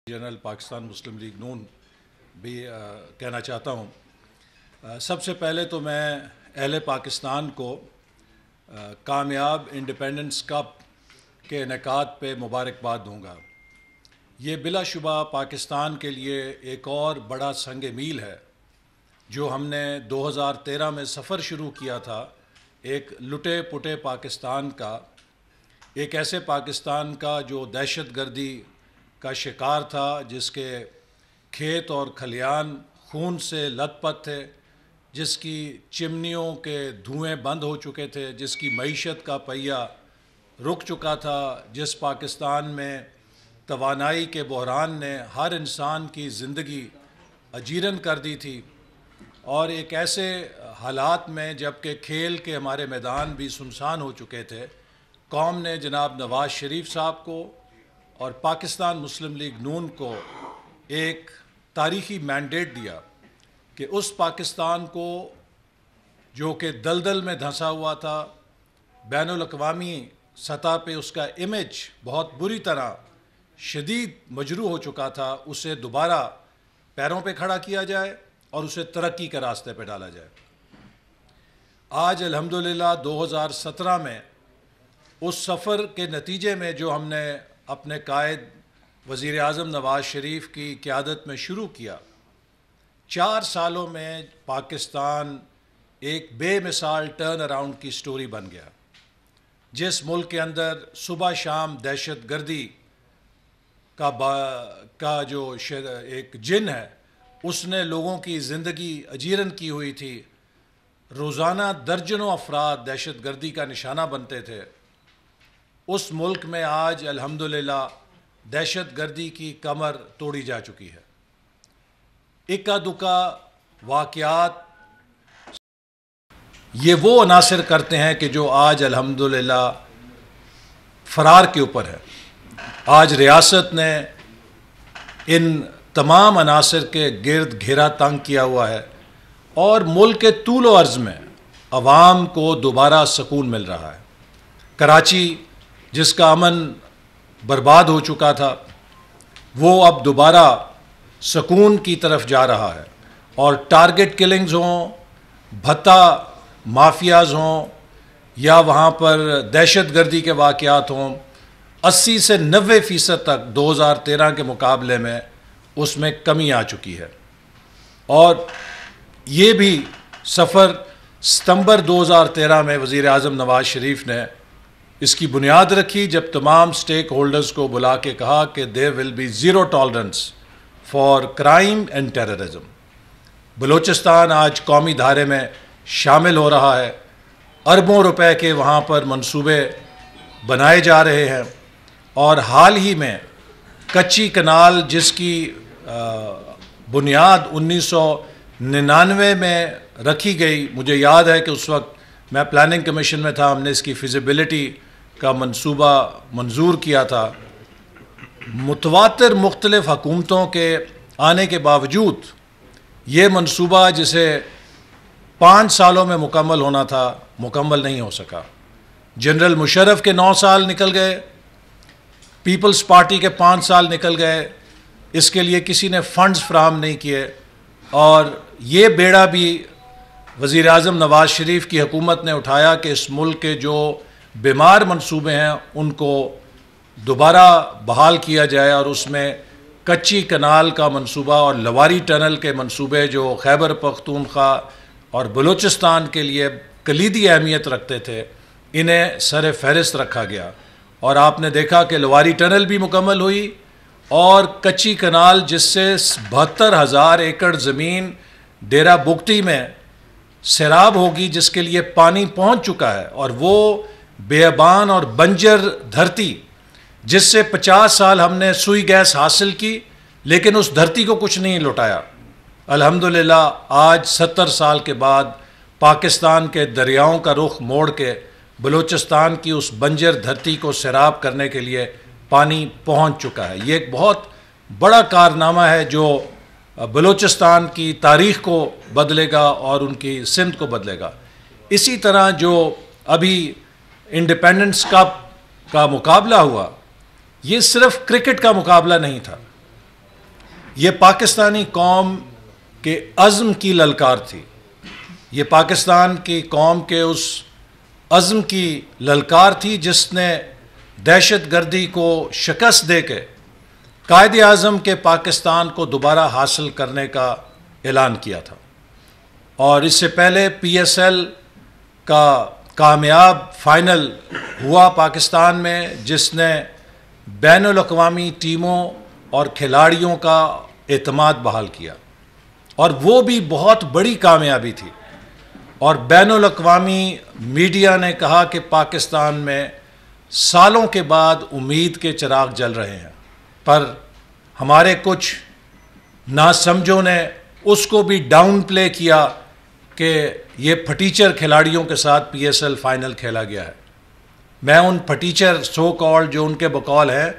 General Pakistan मुस्लिम league नून भी कहना चाहता हूँ। सबसे पहले तो मैं अहले पाकिस्तान को कामयाब इंडिपेंडेंस कप के इनेकाद पे मुबारकबाद दूँगा। ये बिलाशुबा पाकिस्तान के लिए एक और बड़ा संग मील है। जो हमने 2013 में सफ़र शुरू किया था एक लुटे पुटे पाकिस्तान का, एक ऐसे पाकिस्तान का जो दहशतगर्दी का शिकार था, जिसके खेत और खलियान खून से लथपथ थे, जिसकी चिमनियों के धुएं बंद हो चुके थे, जिसकी मईशत का पहिया रुक चुका था, जिस पाकिस्तान में तवानाई के बहरान ने हर इंसान की ज़िंदगी अजीरन कर दी थी। और एक ऐसे हालात में जबकि खेल के हमारे मैदान भी सुनसान हो चुके थे, कौम ने जनाब नवाज़ शरीफ साहब को और पाकिस्तान मुस्लिम लीग नून को एक तारीख़ी मैंडेट दिया कि उस पाकिस्तान को जो कि दलदल में धंसा हुआ था, बैनुल अक़वामी सतह पे उसका इमेज बहुत बुरी तरह शदीद मजरूह हो चुका था, उसे दोबारा पैरों पे खड़ा किया जाए और उसे तरक्की के रास्ते पे डाला जाए। आज अल्हम्दुलिल्लाह 2017 में उस सफ़र के नतीजे में जो हमने अपने कायद वज़ीर आज़म नवाज़ शरीफ की क़यादत में शुरू किया, 4 सालों में पाकिस्तान एक बेमिसाल टर्न अराउंड की स्टोरी बन गया। जिस मुल्क के अंदर सुबह शाम दहशतगर्दी का जो एक जिन है, उसने लोगों की ज़िंदगी अजीरन की हुई थी। रोज़ाना दर्जनों अफराद दहशतगर्दी का निशाना बनते थे। उस मुल्क में आज अल्हम्दुलिल्लाह दहशतगर्दी की कमर तोड़ी जा चुकी है। इक्का दुक्का वाक़यात ये वो अनासर करते हैं कि जो आज अल्हम्दुलिल्लाह फ़रार के ऊपर है। आज रियासत ने इन तमाम अनासर के गिर्द घेरा तंग किया हुआ है और मुल्क के तूल व अर्ज़ में अवाम को दोबारा सुकून मिल रहा है। कराची जिसका अमन बर्बाद हो चुका था, वो अब दोबारा सुकून की तरफ जा रहा है। और टारगेट किलिंग्स हों, भत्ता माफियाज हों या वहाँ पर दहशतगर्दी के वाक़यात हों, 80 से 90% तक 2013 के मुकाबले में उसमें कमी आ चुकी है। और ये भी सफ़र सितंबर 2013 में वज़ीर आज़म नवाज़ शरीफ ने इसकी बुनियाद रखी, जब तमाम स्टेक होल्डर्स को बुला के कहा कि there will be zero tolerance for crime and terrorism. Balochistan आज कौमी धारे में शामिल हो रहा है। अरबों रुपए के वहाँ पर मंसूबे बनाए जा रहे हैं। और हाल ही में कच्ची कनाल जिसकी बुनियाद 1999 में रखी गई, मुझे याद है कि उस वक्त मैं प्लानिंग कमीशन में था, हमने इसकी फिजिबिलिटी का मंसूबा मंजूर किया था। मुतवातिर मुख्तलिफ हुकूमतों के आने के बावजूद ये मंसूबा जिसे 5 सालों में मुकम्मल होना था, मुकम्मल नहीं हो सका। जनरल मुशर्रफ के 9 साल निकल गए, पीपल्स पार्टी के 5 साल निकल गए, इसके लिए किसी ने फंड्स फराहम नहीं किए। और ये बेड़ा भी वज़ीर आज़म नवाज़ शरीफ की हुकूमत ने उठाया कि इस मुल्क के जो बीमार मंसूबे हैं उनको दोबारा बहाल किया जाए। और उसमें कच्ची कनाल का मंसूबा और लवारी टनल के मंसूबे जो खैबर पख्तूनख्वा और बलूचिस्तान के लिए कलीदी अहमियत रखते थे, इन्हें सर फहरिस्त रखा गया। और आपने देखा कि लवारी टनल भी मुकम्मल हुई और कच्ची कनाल जिससे 72,000 एकड़ ज़मीन डेरा बुगटी में सैराब होगी, जिसके लिए पानी पहुंच चुका है। और वो बेअबान और बंजर धरती जिससे 50 साल हमने सुई गैस हासिल की, लेकिन उस धरती को कुछ नहीं लौटाया। अल्हम्दुलिल्लाह आज 70 साल के बाद पाकिस्तान के दरियाओं का रुख मोड़ के बलूचिस्तान की उस बंजर धरती को सैराब करने के लिए पानी पहुंच चुका है। ये एक बहुत बड़ा कारनामा है जो बलूचिस्तान की तारीख़ को बदलेगा और उनकी सिमत को बदलेगा। इसी तरह जो अभी इंडिपेंडेंस कप का मुकाबला हुआ, ये सिर्फ क्रिकेट का मुकाबला नहीं था। ये पाकिस्तानी कौम के अज़्म की ललकार थी। ये पाकिस्तान की कौम के उस अज़्म की ललकार थी जिसने दहशत गर्दी को शिकस्त दे के कायदे आज़म के पाकिस्तान को दोबारा हासिल करने का ऐलान किया था। और इससे पहले PSL का कामयाब फाइनल हुआ पाकिस्तान में, जिसने बैनुल अक़वामी टीमों और खिलाड़ियों का एतमाद बहाल किया, और वो भी बहुत बड़ी कामयाबी थी। और बैनुल अक़वामी मीडिया ने कहा कि पाकिस्तान में सालों के बाद उम्मीद के चिराग जल रहे हैं, पर हमारे कुछ नासमझों ने उसको भी डाउन प्ले किया कि ये फटीचर खिलाड़ियों के साथ PSL फाइनल खेला गया है। मैं उन फटीचर सो कॉल्ड जो उनके बकौल हैं,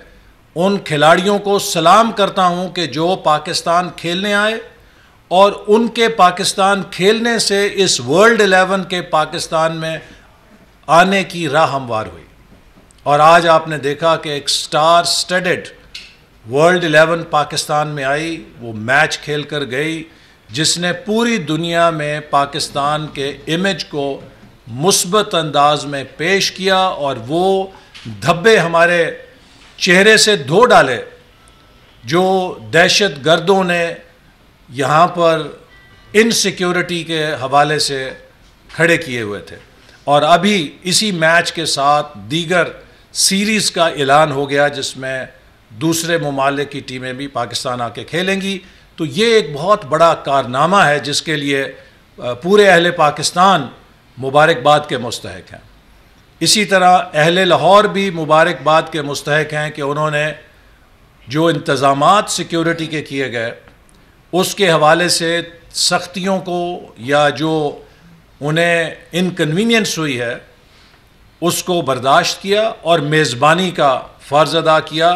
उन खिलाड़ियों को सलाम करता हूं कि जो पाकिस्तान खेलने आए और उनके पाकिस्तान खेलने से इस वर्ल्ड 11 के पाकिस्तान में आने की राह हमवार हुई। और आज आपने देखा कि एक स्टार स्टडेड वर्ल्ड 11 पाकिस्तान में आई, वो मैच खेल कर गई जिसने पूरी दुनिया में पाकिस्तान के इमेज को मुस्बत अंदाज में पेश किया, और वो धब्बे हमारे चेहरे से धो डाले जो दहशत गर्दों ने यहाँ पर इनसिक्योरिटी के हवाले से खड़े किए हुए थे। और अभी इसी मैच के साथ दीगर सीरीज़ का ऐलान हो गया जिसमें दूसरे ममालिक की टीमें भी पाकिस्तान आके खेलेंगी। तो ये एक बहुत बड़ा कारनामा है जिसके लिए पूरे अहले पाकिस्तान मुबारकबाद के मुस्तहक हैं। इसी तरह अहले लाहौर भी मुबारकबाद के मुस्तहक हैं कि उन्होंने जो इंतज़ामात सिक्योरिटी के किए गए उसके हवाले से सख्तियों को या जो उन्हें इनकन्वीनियंस हुई है उसको बर्दाश्त किया और मेज़बानी का फ़र्ज़ अदा किया,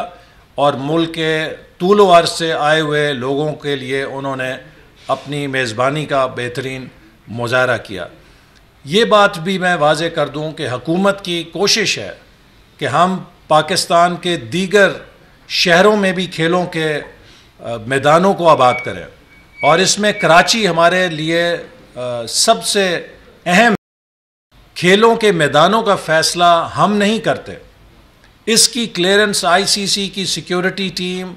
और मुल्क के तूलो अर्ज़ से आए हुए लोगों के लिए उन्होंने अपनी मेज़बानी का बेहतरीन मुज़ाहरा किया। ये बात भी मैं वाज़े कर दूं कि हुकूमत की कोशिश है कि हम पाकिस्तान के दीगर शहरों में भी खेलों के मैदानों को आबाद करें, और इसमें कराची हमारे लिए सबसे अहम। खेलों के मैदानों का फ़ैसला हम नहीं करते, इसकी क्लियरेंस ICC की सिक्योरिटी टीम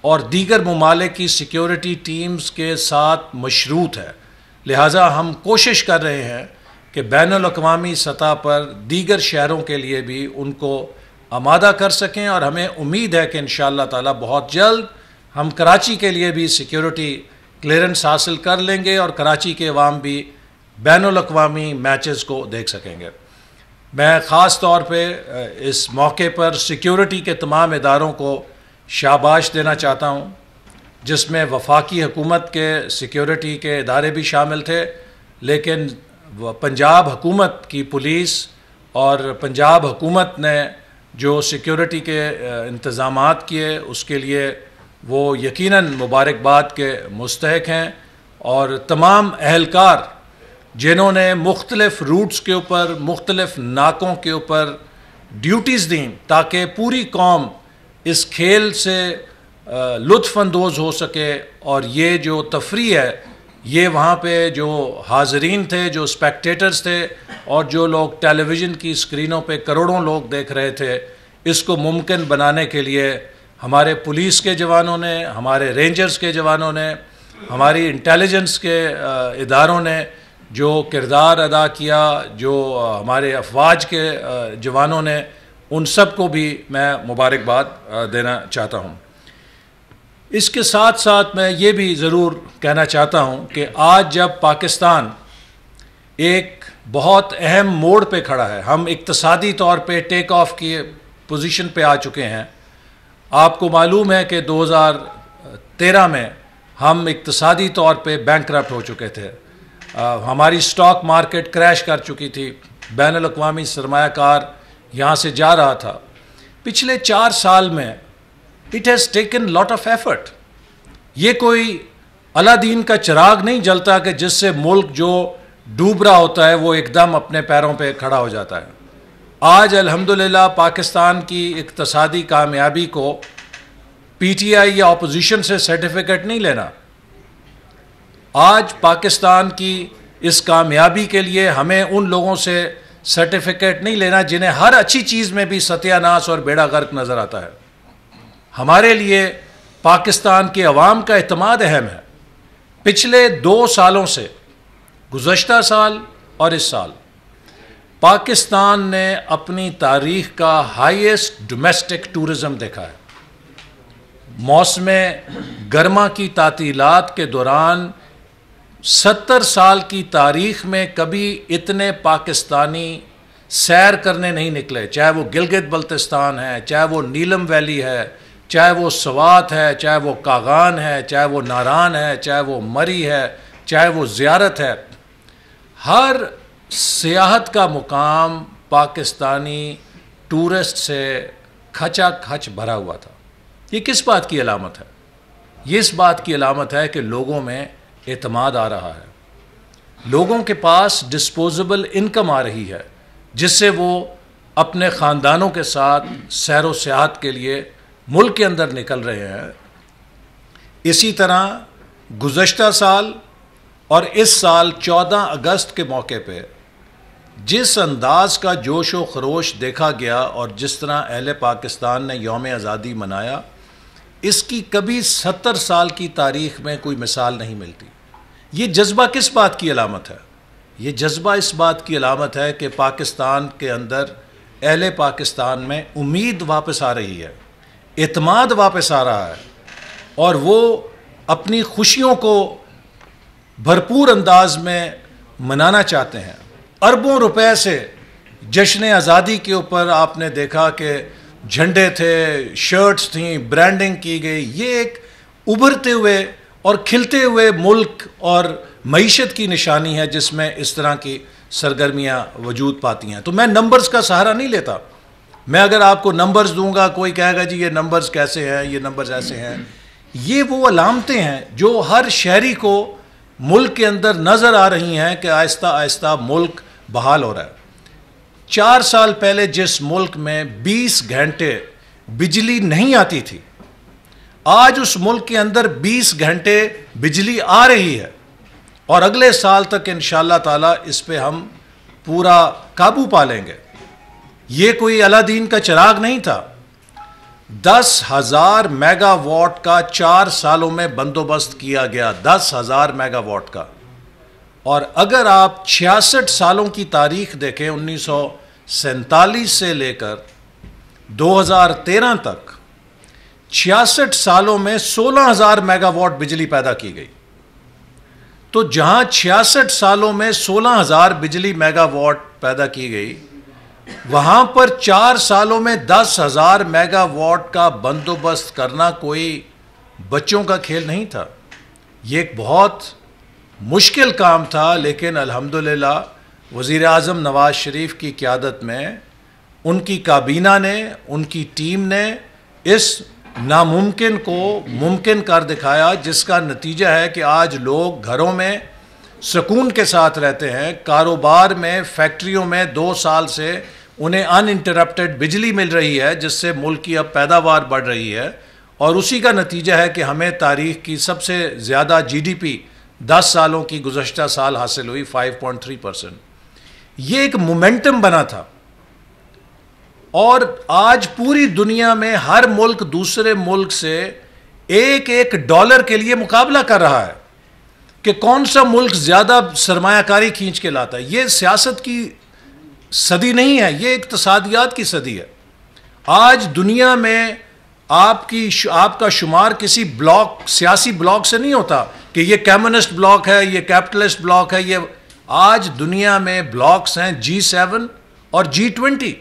और दीगर ममालिक की सिक्योरिटी टीम्स के साथ मशरूत है। लिहाजा हम कोशिश कर रहे हैं कि बैनुल अक़वामी सतह पर दीगर शहरों के लिए भी उनको आमादा कर सकें, और हमें उम्मीद है कि इंशाअल्लाह ताला बहुत जल्द हम कराची के लिए भी सिक्योरिटी क्लियरेंस हासिल कर लेंगे और कराची के अवाम भी बैनुल अक़वामी मैचेस को देख सकेंगे। मैं ख़ास तौर पे इस मौके पर सिक्योरिटी के तमाम इदारों को शाबाश देना चाहता हूँ, जिसमें वफाकी हुकूमत के सिक्योरिटी के इदारे भी शामिल थे, लेकिन पंजाब हुकूमत की पुलिस और पंजाब हुकूमत ने जो सिक्योरिटी के इंतज़ामात किए उसके लिए वो यकीनन मुबारकबाद के मुस्तहक हैं। और तमाम अहलकार जिन्होंने मुख्तलिफ़ रूट्स के ऊपर, मुख्तलिफ़ नाकों के ऊपर ड्यूटीज़ दी ताकि पूरी कौम इस खेल से लुत्फ़अंदोज़ हो सके, और ये जो तफरी है ये वहाँ पे जो हाज़रीन थे, जो स्पेक्टेटर्स थे, और जो लोग टेलीविज़न की स्क्रीनों पे करोड़ों लोग देख रहे थे, इसको मुमकिन बनाने के लिए हमारे पुलिस के जवानों ने, हमारे रेंजर्स के जवानों ने, हमारी इंटेलिजेंस के इदारों ने जो किरदार अदा किया, जो हमारे अफवाज के जवानों ने, उन सब को भी मैं मुबारकबाद देना चाहता हूँ। इसके साथ साथ मैं ये भी ज़रूर कहना चाहता हूँ कि आज जब पाकिस्तान एक बहुत अहम मोड़ पे खड़ा है, हम इक्तसादी तौर पे टेक ऑफ की पोजीशन पे आ चुके हैं। आपको मालूम है कि 2013 में हम इक्तसादी तौर पे बैंकरप्ट हो चुके थे, हमारी स्टॉक मार्केट क्रैश कर चुकी थी, बैनुल अक़वामी सरमायाकार यहाँ से जा रहा था। पिछले 4 साल में it has taken lot of effort. ये कोई अलादीन का चिराग नहीं जलता कि जिससे मुल्क जो डूब रहा होता है वो एकदम अपने पैरों पे खड़ा हो जाता है। आज अल्हम्दुलिल्लाह पाकिस्तान की इक़्तिसादी कामयाबी को पीटीआई या ऑपोजिशन से सर्टिफिकेट नहीं लेना। आज पाकिस्तान की इस कामयाबी के लिए हमें उन लोगों से सर्टिफिकेट नहीं लेना जिन्हें हर अच्छी चीज़ में भी सत्यानाश और बेड़ा गर्क नज़र आता है। हमारे लिए पाकिस्तान के अवाम का एतमाद अहम है। पिछले 2 सालों से, गुज़श्ता साल और इस साल, पाकिस्तान ने अपनी तारीख का हाईएस्ट डोमेस्टिक टूरिज़म देखा है। मौसम गर्मा की तातीलात के दौरान 70 साल की तारीख में कभी इतने पाकिस्तानी सैर करने नहीं निकले, चाहे वो गिलगित बल्तिस्तान है, चाहे वो नीलम वैली है, चाहे वो सवात है, चाहे वो कागान है, चाहे वो नारान है, चाहे वो मरी है, चाहे वो ज़ियारत है। हर सियाहत का मुकाम पाकिस्तानी टूरिस्ट से खचा खच भरा हुआ था। ये किस बात की अलामत है? ये इस बात की अलामत है कि लोगों में एतमाद आ रहा है, लोगों के पास डिस्पोजेबल इनकम आ रही है जिससे वो अपने ख़ानदानों के साथ सैर व सियाहत के लिए मुल्क के अंदर निकल रहे हैं। इसी तरह गुज़श्ता साल और इस साल 14 अगस्त के मौके पे जिस अंदाज का जोश व खरोश देखा गया और जिस तरह अहले पाकिस्तान ने यौम आज़ादी मनाया, इसकी कभी 70 साल की तारीख़ में कोई मिसाल नहीं मिलती। ये जज्बा किस बात की अलामत है? ये जज्बा इस बात की अलामत है कि पाकिस्तान के अंदर, अहले पाकिस्तान में उम्मीद वापस आ रही है, एतमाद वापस आ रहा है और वो अपनी खुशियों को भरपूर अंदाज में मनाना चाहते हैं। अरबों रुपए से जश्न आज़ादी के ऊपर आपने देखा कि झंडे थे, शर्ट्स थी, ब्रांडिंग की गई। ये एक उभरते हुए और खिलते हुए मुल्क और मईशत की निशानी है जिसमें इस तरह की सरगर्मियाँ वजूद पाती हैं। तो मैं नंबर्स का सहारा नहीं लेता। मैं अगर आपको नंबर्स दूंगा, कोई कहेगा जी ये नंबर्स कैसे हैं, ये नंबर्स ऐसे हैं। ये वो अलामतें हैं जो हर शहरी को मुल्क के अंदर नज़र आ रही हैं कि आहिस्ता आहिस्ता मुल्क बहाल हो रहा है। 4 साल पहले जिस मुल्क में 20 घंटे बिजली नहीं आती थी, आज उस मुल्क के अंदर 20 घंटे बिजली आ रही है और अगले साल तक इंशाअल्लाह ताला इस पे हम पूरा काबू पा लेंगे। ये कोई अलादीन का चिराग नहीं था। 10,000 मेगावाट का 4 सालों में बंदोबस्त किया गया, 10,000 मेगावाट का। और अगर आप 66 सालों की तारीख देखें, 1947 से लेकर 2013 तक 66 सालों में 16,000 मेगावाट बिजली पैदा की गई। तो जहां 66 सालों में 16,000 बिजली मेगावाट पैदा की गई, वहां पर 4 सालों में 10,000 मेगावाट का बंदोबस्त करना कोई बच्चों का खेल नहीं था। ये एक बहुत मुश्किल काम था, लेकिन अल्हम्दुलिल्लाह वज़ीर आज़म नवाज़ शरीफ की क़यादत में उनकी काबीना ने, उनकी टीम ने इस नामुमकिन को मुमकिन कर दिखाया, जिसका नतीजा है कि आज लोग घरों में सुकून के साथ रहते हैं। कारोबार में, फैक्ट्रियों में 2 साल से उन्हें अनइंटरप्टेड बिजली मिल रही है, जिससे मुल्क की अब पैदावार बढ़ रही है और उसी का नतीजा है कि हमें तारीख़ की सबसे ज़्यादा GDP 10 सालों की गुज़श्ता साल हासिल हुई, 5.3%। ये एक मोमेंटम बना था और आज पूरी दुनिया में हर मुल्क दूसरे मुल्क से एक डॉलर के लिए मुकाबला कर रहा है कि कौन सा मुल्क ज़्यादा सरमायाकारी खींच के लाता है। ये सियासत की सदी नहीं है, ये इक्तिसादियात की सदी है। आज दुनिया में आपका शुमार किसी ब्लॉक, सियासी ब्लॉक से नहीं होता कि ये कम्युनिस्ट ब्लॉक है, ये कैपिटलिस्ट ब्लॉक है। ये आज दुनिया में ब्लॉक्स हैं G7 और G20,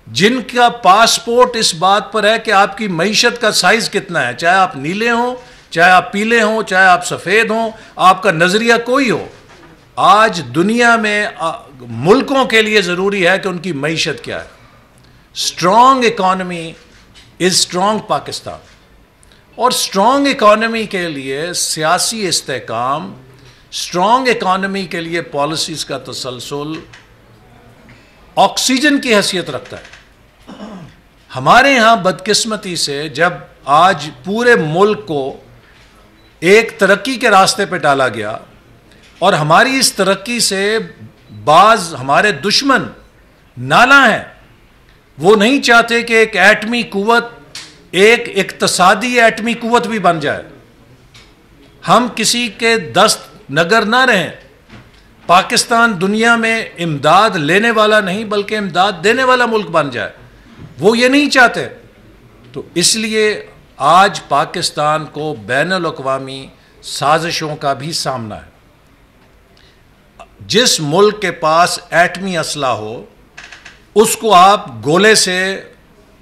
जिनका पासपोर्ट इस बात पर है कि आपकी मईशत का साइज कितना है, चाहे आप नीले हों, चाहे आप पीले हों, चाहे आप सफ़ेद हों, आपका नज़रिया कोई हो। आज दुनिया में मुल्कों के लिए ज़रूरी है कि उनकी मईशत क्या है। Strong economy is strong Pakistan, और स्ट्रॉन्ग इकॉनमी के लिए सियासी इस्तेहकाम, स्ट्रॉन्ग इकॉनमी के लिए पॉलिसीज़ का तसलसल ऑक्सीजन की हैसियत रखता है। हमारे यहाँ बदकिस्मती से जब आज पूरे मुल्क को एक तरक्की के रास्ते पे डाला गया, और हमारी इस तरक्की से बाज हमारे दुश्मन नाला हैं। वो नहीं चाहते कि एक एटमी कुव्वत, एक इक्तसादी एटमी कुव्वत भी बन जाए। हम किसी के दस्त नगर ना रहें। पाकिस्तान दुनिया में इमदाद लेने वाला नहीं बल्कि इमदाद देने वाला मुल्क बन जाए, वो ये नहीं चाहते। तो इसलिए आज पाकिस्तान को बैनुल अक़वामी साजिशों का भी सामना है। जिस मुल्क के पास एटमी असला हो उसको आप गोले से,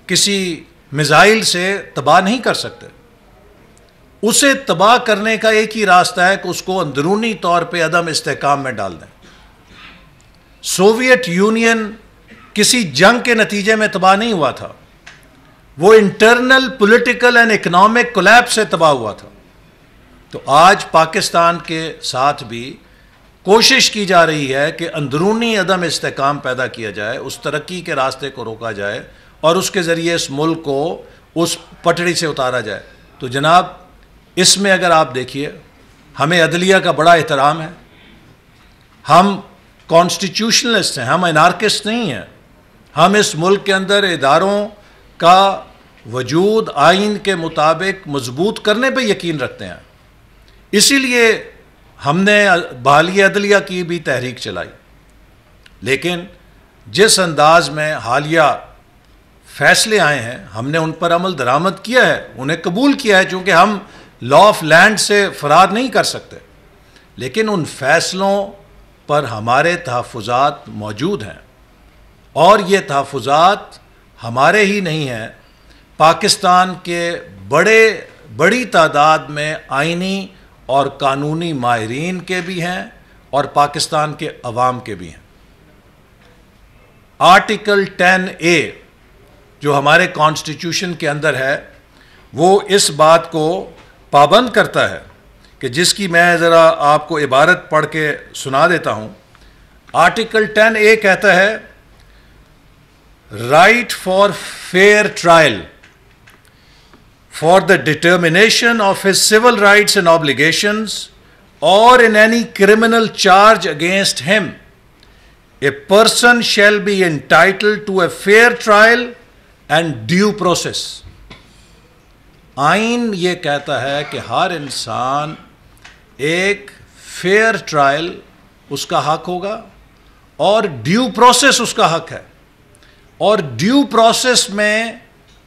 किसी मिसाइल से तबाह नहीं कर सकते। उसे तबाह करने का एक ही रास्ता है कि उसको अंदरूनी तौर पे अदम इस्तेहकाम में डाल दें। सोवियत यूनियन किसी जंग के नतीजे में तबाह नहीं हुआ था, वो internal political and economic collapse से तबाह हुआ था। तो आज पाकिस्तान के साथ भी कोशिश की जा रही है कि अंदरूनी अदम इस्तेहकाम पैदा किया जाए, उस तरक्की के रास्ते को रोका जाए और उसके ज़रिए इस मुल्क को उस पटड़ी से उतारा जाए। तो जनाब, इसमें अगर आप देखिए, हमें अदलिया का बड़ा एहतराम है। हम कॉन्स्टिट्यूशनलिस्ट हैं, हम एनार्किस्ट नहीं हैं। हम इस मुल्क के अंदर इदारों का वजूद आइन के मुताबिक मजबूत करने पर यकीन रखते हैं। इसीलिए हमने बहाली अदलिया की भी तहरीक चलाई। लेकिन जिस अंदाज में हालिया फैसले आए हैं, हमने उन पर अमल दरामद किया है, उन्हें कबूल किया है, चूँकि हम लॉ ऑफ लैंड से फरार नहीं कर सकते। लेकिन उन फैसलों पर हमारे तहफ़्फ़ुज़ात मौजूद हैं, और ये तहफ़्फ़ुज़ात हमारे ही नहीं हैं, पाकिस्तान के बड़ी तादाद में आइनी और कानूनी माहिरीन के भी हैं और पाकिस्तान के अवाम के भी हैं। आर्टिकल 10A जो हमारे कॉन्स्टिट्यूशन के अंदर है, वो इस बात को पाबंद करता है कि जिसकी मैं ज़रा आपको इबारत पढ़ के सुना देता हूँ। आर्टिकल 10A कहता है, right for fair trial for the determination of his civil rights and obligations or in any criminal charge against him, a person shall be entitled to a fair trial and due process. आइन ये कहता है कि हर इंसान एक fair trial उसका हक होगा और ड्यू प्रोसेस उसका हक है, और ड्यू प्रोसेस में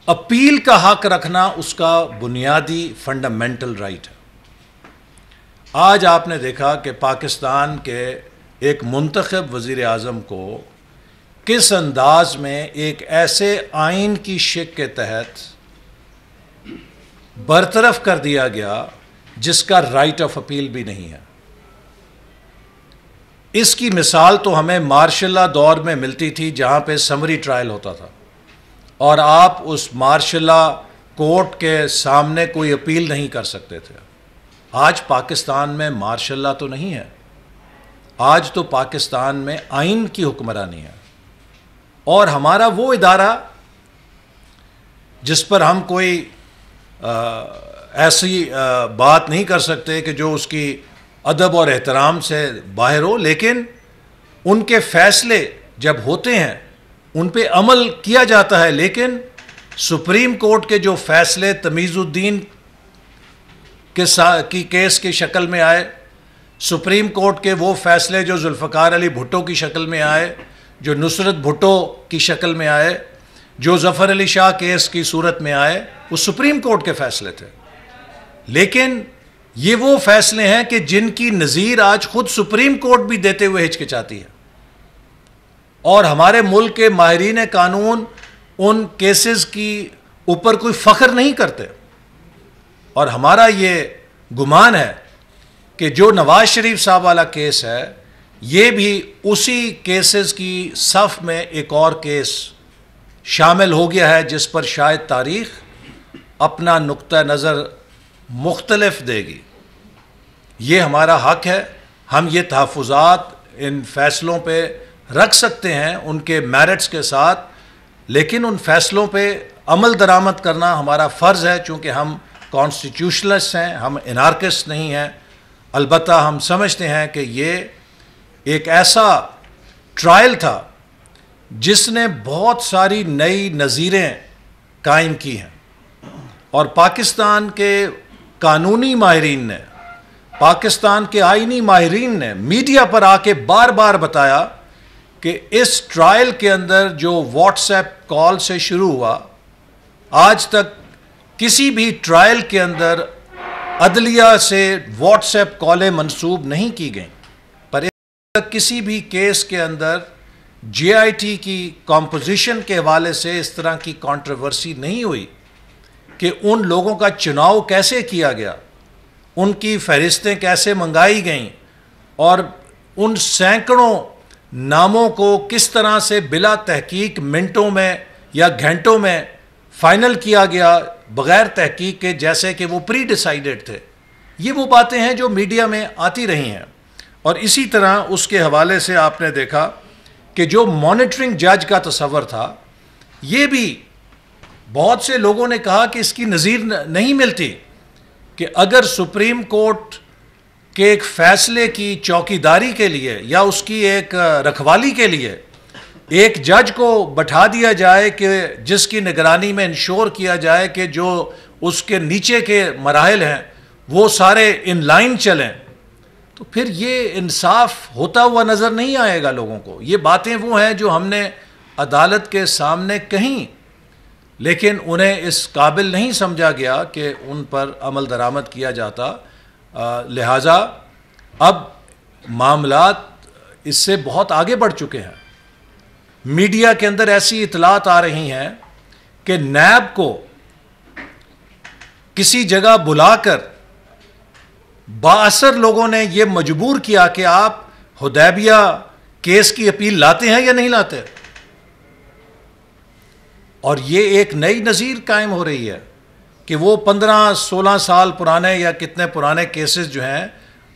अपील का हक रखना उसका बुनियादी फंडामेंटल राइट है। आज आपने देखा कि पाकिस्तान के एक मुंतखब वज़ीर आज़म को किस अंदाज में एक ऐसे आइन की शिक के तहत बरतरफ कर दिया गया जिसका राइट ऑफ अपील भी नहीं है। इसकी मिसाल तो हमें मार्शल लॉ दौर में मिलती थी, जहाँ पे समरी ट्रायल होता था और आप उस मार्शल लॉ कोर्ट के सामने कोई अपील नहीं कर सकते थे। आज पाकिस्तान में मार्शल लॉ तो नहीं है, आज तो पाकिस्तान में आइन की हुक्मरानी है, और हमारा वो इदारा जिस पर हम कोई ऐसी बात नहीं कर सकते कि जो उसकी अदब और एहतराम से बाहर हो, लेकिन उनके फैसले जब होते हैं उन पे अमल किया जाता है। लेकिन सुप्रीम कोर्ट के जो फैसले तमीज़ुद्दीन की केस की शक्ल में आए, सुप्रीम कोर्ट के वो फैसले जो जुल्फ़कार अली भुट्टो की शक्ल में आए, जो नुसरत भुट्टो की शक्ल में आए, जो ज़फ़र अली शाह केस की सूरत में आए, वो सुप्रीम कोर्ट के फैसले थे। लेकिन ये वो फैसले हैं कि जिनकी नज़ीर आज खुद सुप्रीम कोर्ट भी देते हुए हिचकिचाती है, और हमारे मुल्क के माहिरीन कानून उन केसेस की ऊपर कोई फ़ख्र नहीं करते। और हमारा ये गुमान है कि जो नवाज शरीफ साहब वाला केस है, ये भी उसी केसेस की सफ़ में एक और केस शामिल हो गया है जिस पर शायद तारीख़ अपना नुक्ता नज़र मुख्तलिफ देगी। ये हमारा हक है, हम ये तहफ़्फ़ुज़ात इन फ़ैसलों पे रख सकते हैं उनके मेरिट्स के साथ, लेकिन उन फैसलों पे अमल दरामद करना हमारा फ़र्ज़ है, चूँकि हम कॉन्स्टिट्यूशनलिस्ट हैं, हम एनार्किस्ट नहीं हैं। अलबत्ता हम समझते हैं कि ये एक ऐसा ट्रायल था जिसने बहुत सारी नई नज़ीरें कायम की हैं, और पाकिस्तान के कानूनी माहिरीन ने, पाकिस्तान के आईनी माहिरीन ने मीडिया पर आके बार बार बताया कि इस ट्रायल के अंदर जो व्हाट्सएप कॉल से शुरू हुआ, आज तक किसी भी ट्रायल के अंदर अदलिया से व्हाट्सएप कॉलें मंसूब नहीं की गईं, पर इस तक किसी भी केस के अंदर JIT की कॉम्पोजिशन के हवाले से इस तरह की कंट्रोवर्सी नहीं हुई कि उन लोगों का चुनाव कैसे किया गया, उनकी फहरिस्तें कैसे मंगाई गईं, और उन सैकड़ों नामों को किस तरह से बिला तहकीक मिनटों में या घंटों में फाइनल किया गया बग़ैर तहकीक के, जैसे कि वो प्री डिसाइडेड थे। ये वो बातें हैं जो मीडिया में आती रही हैं। और इसी तरह उसके हवाले से आपने देखा कि जो मॉनिटरिंग जज का तस्वर था, ये भी बहुत से लोगों ने कहा कि इसकी नज़ीर नहीं मिलती कि अगर सुप्रीम कोर्ट के एक फ़ैसले की चौकीदारी के लिए या उसकी एक रखवाली के लिए एक जज को बैठा दिया जाए कि जिसकी निगरानी में इंश्योर किया जाए कि जो उसके नीचे के मराहल हैं वो सारे इन लाइन चलें, तो फिर ये इंसाफ होता हुआ नज़र नहीं आएगा लोगों को। ये बातें वो हैं जो हमने अदालत के सामने कहीं, लेकिन उन्हें इस काबिल नहीं समझा गया कि उन पर अमल दरामद किया जाता। लिहाजा अब मामलात इससे बहुत आगे बढ़ चुके हैं। मीडिया के अंदर ऐसी इतलात आ रही हैं कि नैब को किसी जगह बुलाकर बाअसर लोगों ने यह मजबूर किया कि आप हुदैबिया केस की अपील लाते हैं या नहीं लाते, और ये एक नई नज़ीर कायम हो रही है कि वो 15-16 साल पुराने या कितने पुराने केसेस जो हैं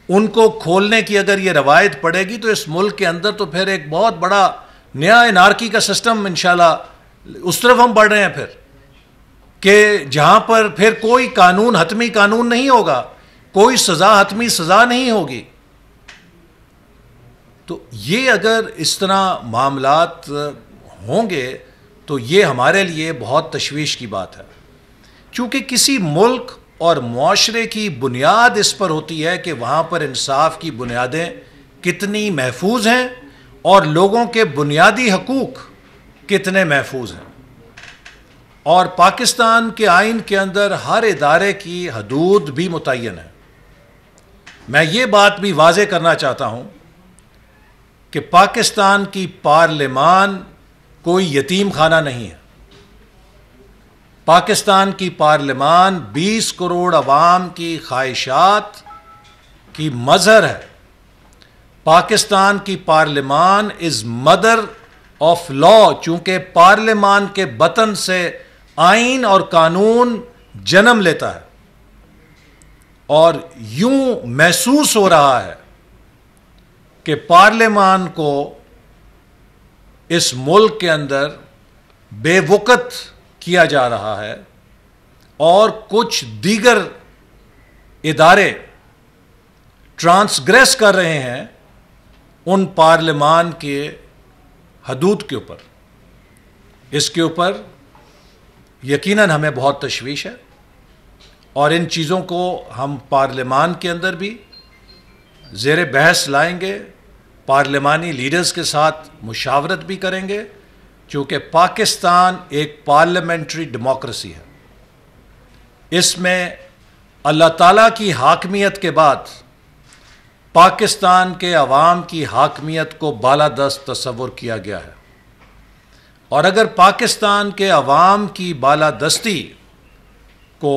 उनको खोलने की अगर ये रवायत पड़ेगी तो इस मुल्क के अंदर तो फिर एक बहुत बड़ा नया एनार्की का सिस्टम इंशाल्लाह उस तरफ हम बढ़ रहे हैं, फिर कि जहाँ पर फिर कोई कानून हतमी कानून नहीं होगा, कोई सज़ा हतमी सज़ा नहीं होगी। तो ये अगर इस तरह मामलात होंगे तो ये हमारे लिए बहुत तशवीश की बात है, चूँकि किसी मुल्क और मुआशरे की बुनियाद इस पर होती है कि वहाँ पर इंसाफ की बुनियादें कितनी महफूज हैं और लोगों के बुनियादी हकूक़ कितने महफूज हैं। और पाकिस्तान के आइन के अंदर हर इदारे की हदूद भी मुतय्यन है। मैं ये बात भी वाज़े करना चाहता हूँ कि पाकिस्तान की पार्लिमान कोई यतीम खाना नहीं है। पाकिस्तान की पार्लिमान 20 करोड़ अवाम की ख्वाहिशात की मज़हर है। पाकिस्तान की parliament is mother of law, चूँकि पार्लिमान के बतन से आइन और कानून जन्म लेता है, और यूं महसूस हो रहा है कि पार्लिमान को इस मुल्क के अंदर बेवकत किया जा रहा है और कुछ दीगर इदारे ट्रांसग्रेस कर रहे हैं उन पार्लिमान के हदूद के ऊपर। इसके ऊपर यकीनन हमें बहुत तशवीश है, और इन चीज़ों को हम पार्लिमान के अंदर भी ज़ेर बहस लाएंगे, पार्लिमानी लीडर्स के साथ मुशावरत भी करेंगे, क्योंकि पाकिस्तान एक पार्लियामेंट्री डेमोक्रेसी है। इसमें अल्लाह ताला की हाकमियत के बाद पाकिस्तान के अवाम की हाकमियत को बालादस्त तस्वुर किया गया है, और अगर पाकिस्तान के अवाम की बालादस्ती को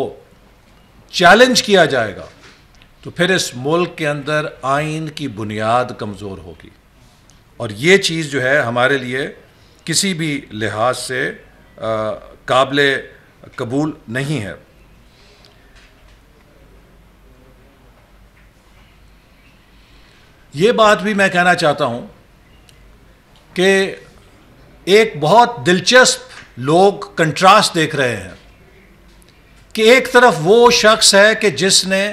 चैलेंज किया जाएगा तो फिर इस मुल्क के अंदर आइन की बुनियाद कमज़ोर होगी, और ये चीज़ जो है हमारे लिए किसी भी लिहाज से काबिले कबूल नहीं है। ये बात भी मैं कहना चाहता हूँ कि एक बहुत दिलचस्प लोग कंट्रास्ट देख रहे हैं कि एक तरफ वो शख्स है कि जिसने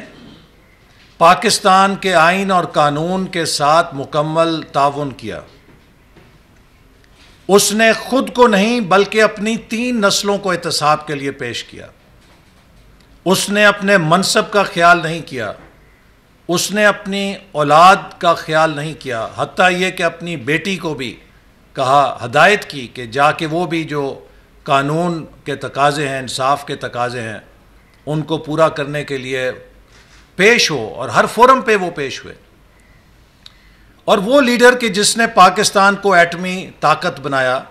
पाकिस्तान के आइन और कानून के साथ मुकम्मल ताउन किया, उसने खुद को नहीं बल्कि अपनी 3 नस्लों को एहतसाब के लिए पेश किया, उसने अपने मनसब का ख्याल नहीं किया, उसने अपनी औलाद का ख्याल नहीं किया, हत्ता ये कि अपनी बेटी को भी कहा, हदायत की कि जाके वो भी जो कानून के तकाज़े हैं, इंसाफ के तकाज़े हैं, उनको पूरा करने के लिए पेश हो, और हर फोरम पे वो पेश हुए। और वो लीडर कि जिसने पाकिस्तान को एटमी ताकत बनाया,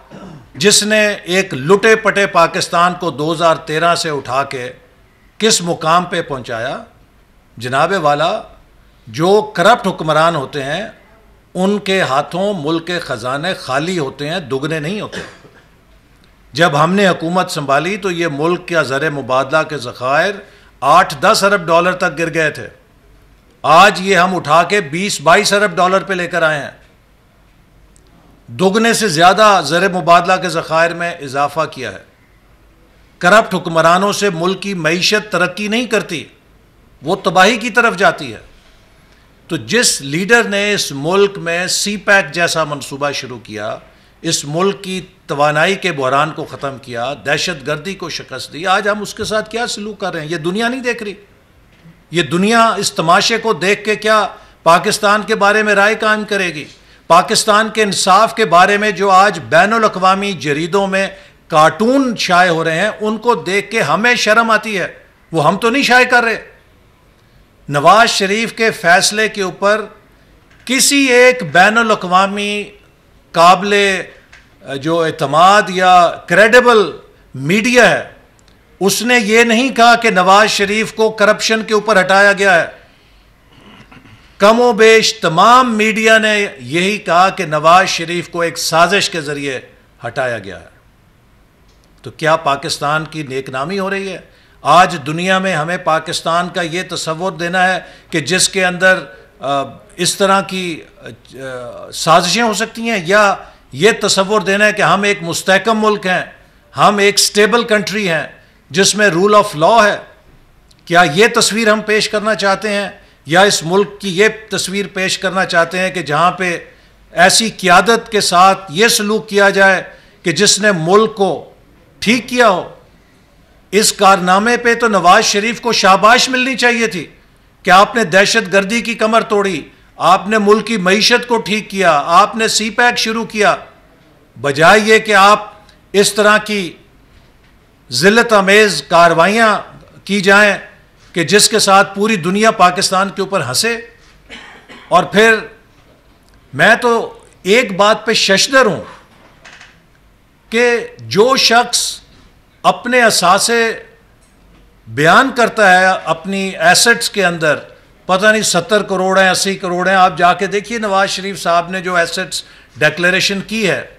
जिसने एक लुटे पटे पाकिस्तान को 2013 से उठा के किस मुकाम पे पहुंचाया, जनाबे वाला जो करप्ट हुक्मरान होते हैं उनके हाथों मुल्क के ख़जाने खाली होते हैं, दुगने नहीं होते। जब हमने हुकूमत संभाली तो ये मुल्क का ज़र मुबादला के ज़खायर 8-10 अरब डॉलर तक गिर गए थे। आज ये हम उठा के 20-22 अरब डॉलर पे लेकर आए हैं। दुगने से ज़्यादा ज़र मुबादला के ज़खायर में इजाफा किया है। करप्ट हुक्मरानों से मुल्क की मईशत तरक्की नहीं करती, वो तबाही की तरफ जाती है। तो जिस लीडर ने इस मुल्क में CPEC जैसा मंसूबा शुरू किया, इस मुल्क की तवानाई के बहरान को ख़त्म किया, दहशत गर्दी को शिकस्त दी, आज हम उसके साथ क्या सलूक कर रहे हैं? ये दुनिया नहीं देख रही। ये दुनिया इस तमाशे को देख के क्या पाकिस्तान के बारे में राय कायम करेगी? पाकिस्तान के इंसाफ के बारे में जो आज बैनुल अक़वामी जरीदों में कार्टून शाये हो रहे हैं, उनको देख के हमें शर्म आती है। वो हम तो नहीं शाये कर रहे। नवाज शरीफ के फैसले के ऊपर किसी एक बैनुल अक़वामी काबिले जो एतमाद या क्रेडिबल मीडिया है, उसने ये नहीं कहा कि नवाज शरीफ को करप्शन के ऊपर हटाया गया है। कमो बेश तमाम मीडिया ने यही कहा कि नवाज शरीफ को एक साजिश के जरिए हटाया गया है। तो क्या पाकिस्तान की नेकनामी हो रही है? आज दुनिया में हमें पाकिस्तान का ये तसव्वुर देना है कि जिसके अंदर इस तरह की साजिशें हो सकती हैं, या ये तसव्वुर देना है कि हम एक मुस्तहकम मुल्क हैं, हम एक स्टेबल कंट्री हैं जिसमें रूल ऑफ लॉ है? क्या ये तस्वीर हम पेश करना चाहते हैं, या इस मुल्क की ये तस्वीर पेश करना चाहते हैं कि जहाँ पे ऐसी क़ियादत के साथ ये सलूक किया जाए कि जिसने मुल्क को ठीक किया हो? इस कारनामे पे तो नवाज शरीफ को शाबाश मिलनी चाहिए थी कि आपने दहशत गर्दी की कमर तोड़ी, आपने मुल्क की मईशत को ठीक किया, आपने CPEC शुरू किया, बजाय ये कि आप इस तरह की ज़िल्लत आमेज़ कार्रवाइयाँ की जाएं कि जिसके साथ पूरी दुनिया पाकिस्तान के ऊपर हंसे। और फिर मैं तो एक बात पे शशदर हूँ कि जो शख्स अपने असासे बयान करता है अपनी एसेट्स के अंदर, पता नहीं 70 करोड़ हैं, 80 करोड़ हैं, आप जाके देखिए नवाज शरीफ साहब ने जो एसेट्स डिक्लेरेशन की है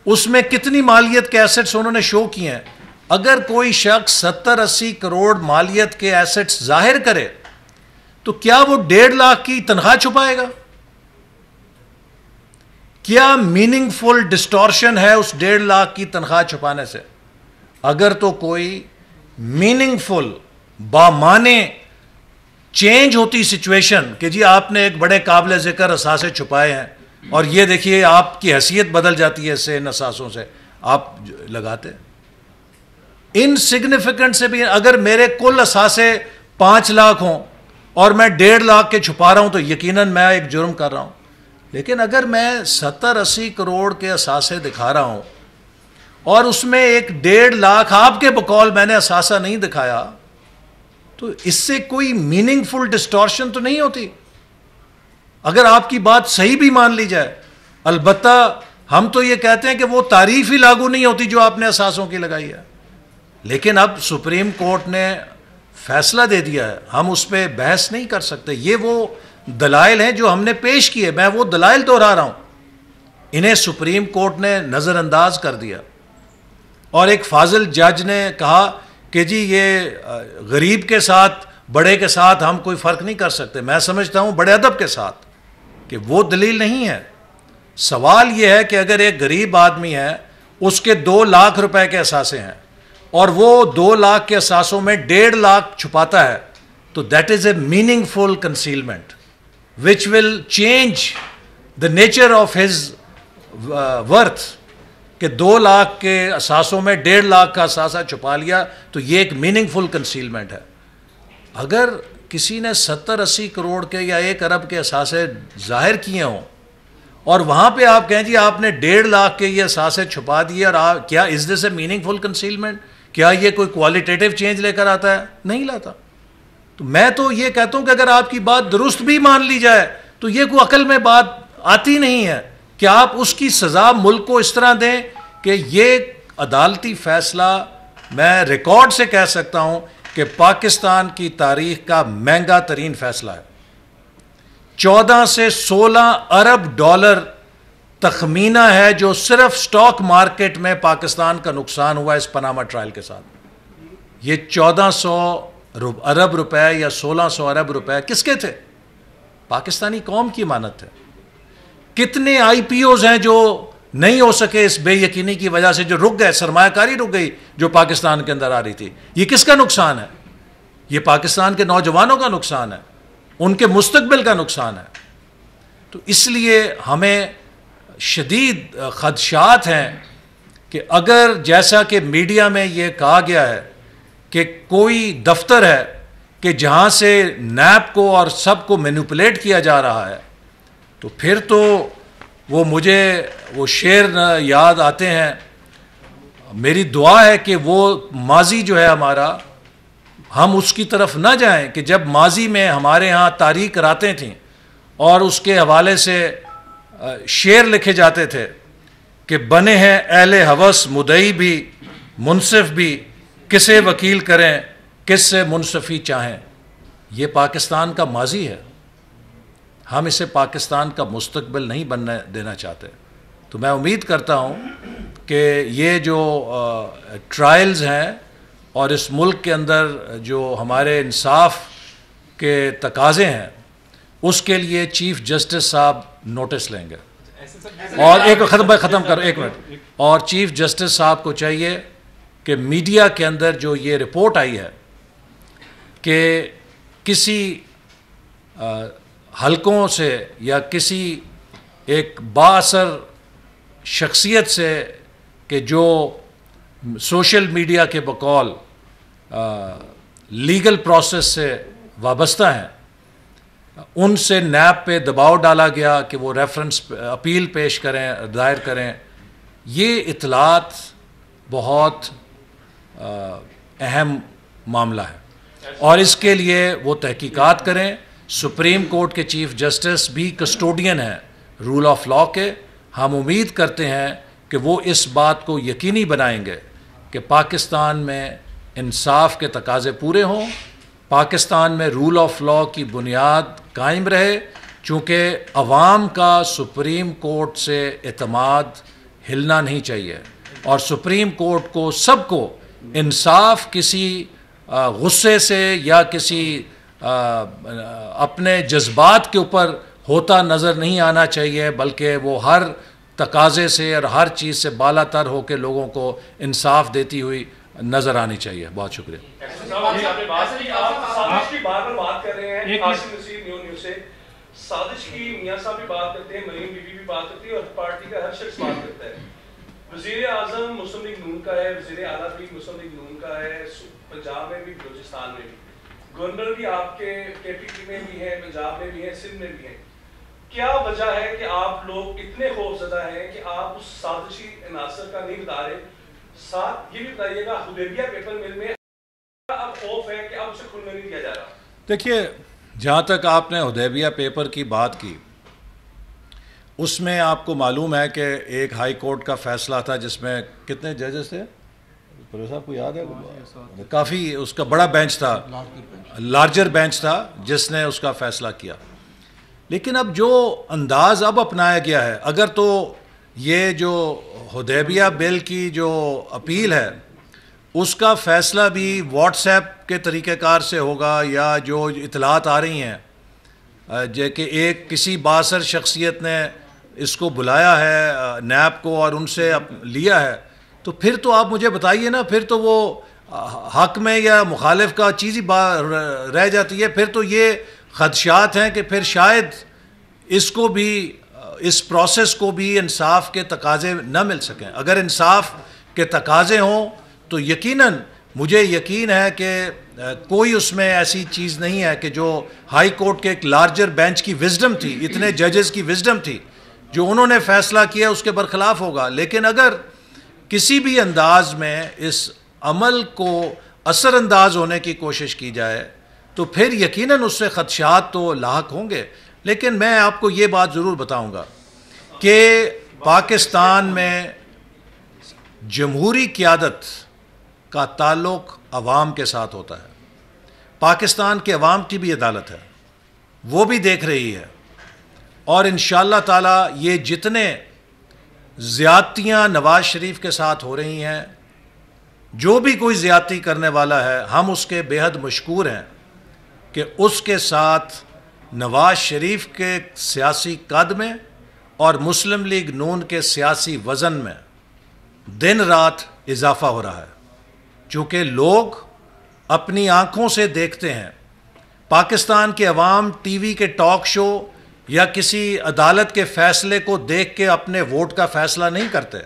उसमें कितनी मालियत के एसेट्स उन्होंने शो किए हैं। अगर कोई शख्स 70-80 करोड़ मालियत के एसेट्स जाहिर करे तो क्या वो 1.5 लाख की तनख्वाह छुपाएगा? क्या मीनिंगफुल डिस्टॉर्शन है उस 1.5 लाख की तनख्वाह छुपाने से? अगर तो कोई मीनिंगफुल बामाने चेंज होती सिचुएशन कि जी आपने एक बड़े काबिल ज़िक्र असासे छुपाए हैं और ये देखिए आपकी हैसियत बदल जाती है इससे, इन असासों से आप लगाते। इनसिग्निफिकेंट से भी अगर मेरे कुल असासे 5 लाख हों और मैं 1.5 लाख के छुपा रहा हूं तो यकीनन मैं एक जुर्म कर रहा हूं। लेकिन अगर मैं 70-80 करोड़ के असासे दिखा रहा हूं और उसमें एक 1.5 लाख आपके बकौल मैंने असासा नहीं दिखाया, तो इससे कोई मीनिंगफुल डिस्टॉर्शन तो नहीं होती अगर आपकी बात सही भी मान ली जाए। अलबत्ता हम तो ये कहते हैं कि वो तारीफ ही लागू नहीं होती जो आपने असासों की लगाई है। लेकिन अब सुप्रीम कोर्ट ने फैसला दे दिया है, हम उस पर बहस नहीं कर सकते। ये वो दलाइल हैं जो हमने पेश किए, मैं वो दलाइल दोहरा रहा हूं, इन्हें सुप्रीम कोर्ट ने नज़रअंदाज कर दिया। और एक फाजिल जज ने कहा कि जी ये गरीब के साथ बड़े के साथ हम कोई फ़र्क नहीं कर सकते। मैं समझता हूँ बड़े अदब के साथ कि वो दलील नहीं है। सवाल ये है कि अगर एक गरीब आदमी है उसके 2 लाख रुपए के असासे हैं और वो 2 लाख के असासों में 1.5 लाख छुपाता है, तो that is a meaningful concealment which will change the nature of his worth. कि 2 लाख के असासों में 1.5 लाख का असासा छुपा लिया, तो ये एक मीनिंगफुल कंसीलमेंट है। अगर किसी ने 70-80 करोड़ के या 1 अरब के असासे जाहिर किए हों और वहाँ पे आप कहें जी आपने 1.5 लाख के ये असासे छुपा दिए, और क्या is this A meaningful concealment? क्या ये कोई क्वालिटेटिव चेंज लेकर आता है? नहीं लाता। तो मैं तो ये कहता हूँ कि अगर आपकी बात दुरुस्त भी मान ली जाए तो ये कोई अकल में बात आती नहीं है कि आप उसकी सज़ा मुल्क को इस तरह दें कि ये अदालती फैसला, मैं रिकॉर्ड से कह सकता हूँ कि पाकिस्तान की तारीख का महंगा तरीन फैसला है। 14 से 16 अरब डॉलर तखमीना है जो सिर्फ स्टॉक मार्केट में पाकिस्तान का नुकसान हुआ इस पनामा ट्रायल के साथ। ये 1400 अरब रुपए या 1600 अरब रुपए किसके थे? पाकिस्तानी कौम की अमानत है। कितने IPOs हैं जो नहीं हो सके इस बेयकीनी की वजह से, जो रुक गए, सरमायाकारी रुक गई जो पाकिस्तान के अंदर आ रही थी। ये किसका नुकसान है? ये पाकिस्तान के नौजवानों का नुकसान है, उनके मुस्तकबिल का नुकसान है। तो इसलिए हमें शदीद खदशात हैं कि अगर जैसा कि मीडिया में ये कहा गया है कि कोई दफ्तर है कि जहाँ से नैब को और सबको मैनिपुलेट किया जा रहा है, तो फिर तो वो मुझे वो शेर याद आते हैं। मेरी दुआ है कि वो माजी जो है हमारा, हम उसकी तरफ ना जाएं कि जब माजी में हमारे यहाँ तारीख रातें थीं और उसके हवाले से शेर लिखे जाते थे कि बने हैं अहले हवस मुदई भी मुनसिफ भी, किसे वकील करें किससे मुनसफ़ी चाहें। ये पाकिस्तान का माजी है, हम इसे पाकिस्तान का मुस्तकबिल नहीं बनने देना चाहते। तो मैं उम्मीद करता हूँ कि ये जो ट्रायल्स हैं और इस मुल्क के अंदर जो हमारे इंसाफ के तकाज़े हैं, उसके लिए चीफ जस्टिस साहब नोटिस लेंगे। और एक ख़त्म करो, 1 मिनट। और चीफ जस्टिस साहब को चाहिए कि मीडिया के अंदर जो ये रिपोर्ट आई है कि किसी हलकों से या किसी एक बाअसर शख्सियत से कि जो सोशल मीडिया के बकौल लीगल प्रोसेस से वाबस्ता हैं, उनसे नैब पे दबाव डाला गया कि वो रेफरेंस अपील पेश करें, दायर करें। ये इतलात बहुत अहम मामला है और इसके लिए वो तहकीकात करें। सुप्रीम कोर्ट के चीफ जस्टिस भी कस्टोडियन हैं रूल ऑफ लॉ के। हम उम्मीद करते हैं कि वो इस बात को यकीनी बनाएंगे कि पाकिस्तान में इंसाफ के तकाज़े पूरे हों, पाकिस्तान में रूल ऑफ लॉ की बुनियाद कायम रहे, चूँकि अवाम का सुप्रीम कोर्ट से एतमाद हिलना नहीं चाहिए और सुप्रीम कोर्ट को सबको इंसाफ किसी गुस्से से या किसी अपने जज्बात के ऊपर होता नज़र नहीं आना चाहिए, बल्कि वो हर तकाज़े से और हर चीज़ से बालातर होकर लोगों को इंसाफ देती हुई नज़र आनी चाहिए। बहुत शुक्रिया। साजिश की मियां साहब भी बात करते हैं, मरीम बीबी भी बात करती है और पार्टी का हर शख्स बात करता है। वज़ीर आज़म मुस्लिम लीग नून का है, वज़ीर आला भी मुस्लिम लीग नून का है, पंजाब में भी, बलूचिस्तान में भी, गवर्नर भी आपके KPP में भी है, पंजाब में भी है, सिंध में भी है। क्या वजह है कि आप लोग इतने खौफजदा हैं कि आप उस साजिशी अनासर का नहीं बता रहे? साथ ये भी बताइएगा, हुदैबिया पेपर मिल में अब खौफ है कि अब उसे खुलने नहीं दिया जा रहा। देखिए, जहाँ तक आपने हुदैबिया पेपर की बात की, उसमें आपको मालूम है कि एक हाई कोर्ट का फैसला था जिसमें कितने जजेस थे? प्रोफेसर साहब को याद है? काफ़ी उसका बड़ा बेंच था, लार्जर बेंच था जिसने उसका फ़ैसला किया। लेकिन अब जो अंदाज़ अब अपनाया गया है, अगर तो ये जो हुदैबिया बिल की जो अपील है उसका फ़ैसला भी व्हाट्सएप के तरीक़ेकार से होगा या जो इतलात आ रही हैं जो कि एक किसी बासर शख्सियत ने इसको बुलाया है नैब को और उनसे लिया है तो फिर तो आप मुझे बताइए ना, फिर तो वो हक में या मुखालिफ का चीज़ ही रह जाती है। फिर तो ये खदशात हैं कि फिर शायद इसको भी, इस प्रोसेस को भी इंसाफ के तकाजे न मिल सकें। अगर इंसाफ के तकाजे हों तो यकीनन मुझे यकीन है कि कोई उसमें ऐसी चीज़ नहीं है कि जो हाई कोर्ट के एक लार्जर बेंच की विजडम थी, इतने जजेस की विजडम थी, जो उन्होंने फैसला किया उसके बरखिलाफ होगा। लेकिन अगर किसी भी अंदाज में इस अमल को असरअंदाज होने की कोशिश की जाए तो फिर यकीनन उससे खदशात तो लाहक होंगे। लेकिन मैं आपको ये बात ज़रूर बताऊंगा कि पाकिस्तान में जमहूरी क़यादत का ताल्लुक़ अवाम के साथ होता है। पाकिस्तान के अवाम की भी अदालत है, वो भी देख रही है, और इंशाअल्लाह ताला ये जितने ज़्यादतियाँ नवाज़ शरीफ के साथ हो रही हैं, जो भी कोई ज़्यादती करने वाला है, हम उसके बेहद मशकूर हैं कि उसके साथ नवाज़ शरीफ के सियासी कद में और मुस्लिम लीग नून के सियासी वज़न में दिन रात इजाफ़ा हो रहा है। चूँकि लोग अपनी आँखों से देखते हैं, पाकिस्तान के अवाम टीवी के टॉक शो या किसी अदालत के फ़ैसले को देख के अपने वोट का फ़ैसला नहीं करते।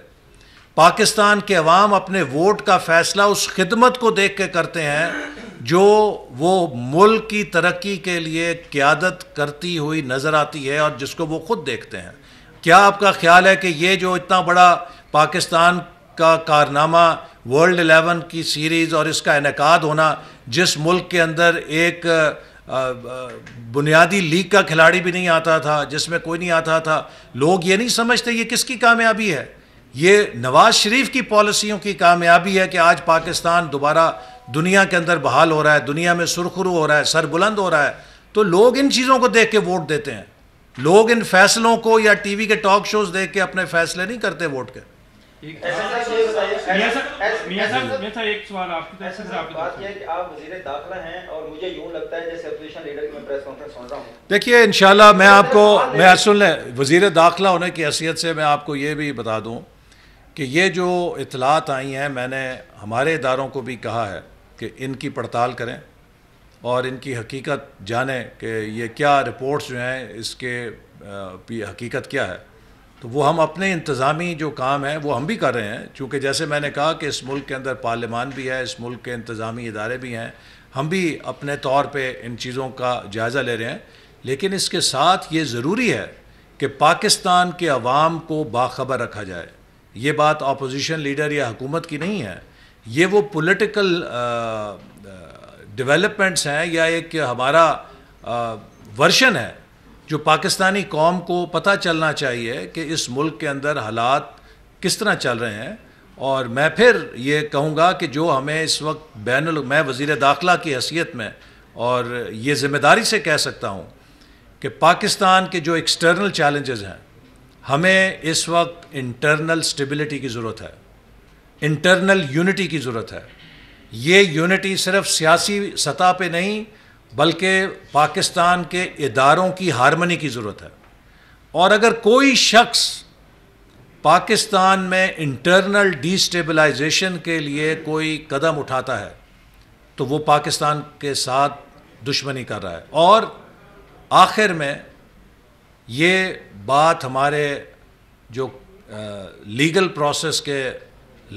पाकिस्तान के अवाम अपने वोट का फ़ैसला उस खिदमत को देख के करते हैं जो वो मुल्क की तरक्की के लिए क़यादत करती हुई नज़र आती है और जिसको वो ख़ुद देखते हैं। क्या आपका ख्याल है कि ये जो इतना बड़ा पाकिस्तान का कारनामा वर्ल्ड 11 की सीरीज़ और इसका इनेकाद होना, जिस मुल्क के अंदर एक बुनियादी लीग का खिलाड़ी भी नहीं आता था, जिसमें कोई नहीं आता था, लोग ये नहीं समझते ये किसकी कामयाबी है? ये नवाज़ शरीफ की पॉलिसियों की कामयाबी है कि आज पाकिस्तान दोबारा दुनिया के अंदर बहाल हो रहा है, दुनिया में सुरखरू हो रहा है, सरबुलंद हो रहा है। तो लोग इन चीज़ों को देख के वोट देते हैं। लोग इन फैसलों को या टीवी के टॉक शोज देख के अपने फैसले नहीं करते वोट के। एक सवाल आपकी तरफ से, बात यह है कि आप वज़ीर दाखिला हैं और मुझे यूं लगता है जैसे अपोजिशन लीडर की मैं प्रेस कॉन्फ्रेंस सुन रहा हूं। देखिए इंशाल्लाह मैं सुन लें, वज़ीर दाखिला होने की हैसियत से मैं आपको ये भी बता दूं कि ये जो इतलात आई हैं, मैंने हमारे इदारों को भी कहा है कि इनकी पड़ताल करें और इनकी हकीकत जानें कि ये क्या रिपोर्ट्स जो हैं इसके हकीकत क्या है। तो वो हम अपने इंतज़ामी जो काम है वो हम भी कर रहे हैं, चूँकि जैसे मैंने कहा कि इस मुल्क के अंदर पार्लियामान भी है, इस मुल्क के इंतज़ामी इदारे भी हैं, हम भी अपने तौर पे इन चीज़ों का जायज़ा ले रहे हैं। लेकिन इसके साथ ये ज़रूरी है कि पाकिस्तान के अवाम को बाखबर रखा जाए। ये बात अपोजिशन लीडर या हुकूमत की नहीं है, ये वो पॉलिटिकल डेवलपमेंट्स हैं या एक हमारा वर्शन है जो पाकिस्तानी कौम को पता चलना चाहिए कि इस मुल्क के अंदर हालात किस तरह चल रहे हैं। और मैं फिर ये कहूँगा कि जो हमें इस वक्त मैं वज़ीर दाखिला की हैसियत में और ये ज़िम्मेदारी से कह सकता हूँ कि पाकिस्तान के जो एक्सटर्नल चैलेंजेस हैं, हमें इस वक्त इंटरनल स्टेबिलिटी की ज़रूरत है, इंटरनल यूनिटी की ज़रूरत है। ये यूनिटी सिर्फ सियासी सतह पे नहीं बल्कि पाकिस्तान के इदारों की हारमनी की ज़रूरत है। और अगर कोई शख्स पाकिस्तान में इंटरनल डिस्टेबलाइजेशन के लिए कोई कदम उठाता है तो वो पाकिस्तान के साथ दुश्मनी कर रहा है। और आखिर में ये बात हमारे जो लीगल प्रोसेस के